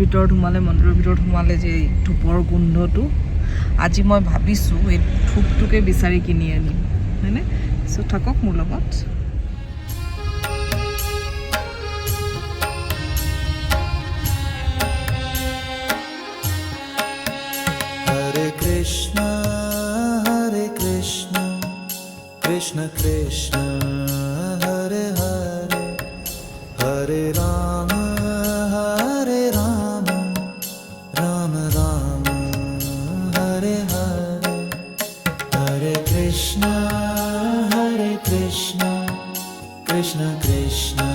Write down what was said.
ভিতৰত সোমালে, মন্দিৰৰ ভিতৰত সোমালে যে এই ধূপৰ গোন্ধটো, আজি মই ভাবিছোঁ এই ধূপটোকে বিচাৰি কিনি আনিম, হয়নে? চ' থাকক মোৰ লগত। Hare Krishna, Krishna Krishna, Hare Hare, Hare Rama, Rama Rama, Hare Hare, Hare Krishna, Krishna Krishna,